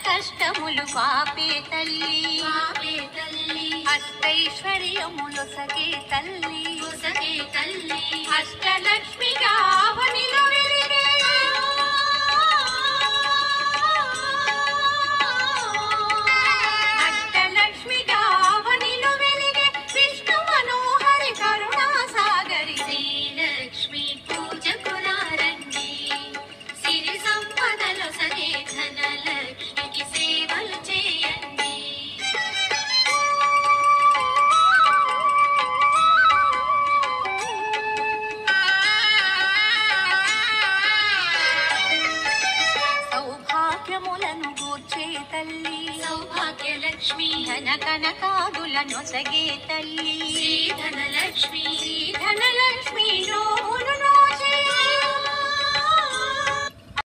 కష్టములు పాపే తల్లి అష్టైశ్వర్యములొసగే తల్లి అష్టలక్ష్మిగా అవనిలో వెలిగే అష్టలక్ష్మిగా అవనిలో వెలిగే విష్ణు మనోహరి కరుణా సాగరి శ్రీలక్ష్మి పూజకు రండి సిరి సంపదలొసగే ధనలక్ష్మికి సేవలు చేయండి. సౌభాగ్యములను గూర్చే తల్లి సౌభాగ్యలక్ష్మి ధన కనకాదులను సగే తల్లి శ్రీ ధనలక్ష్మి ధనలక్ష్మి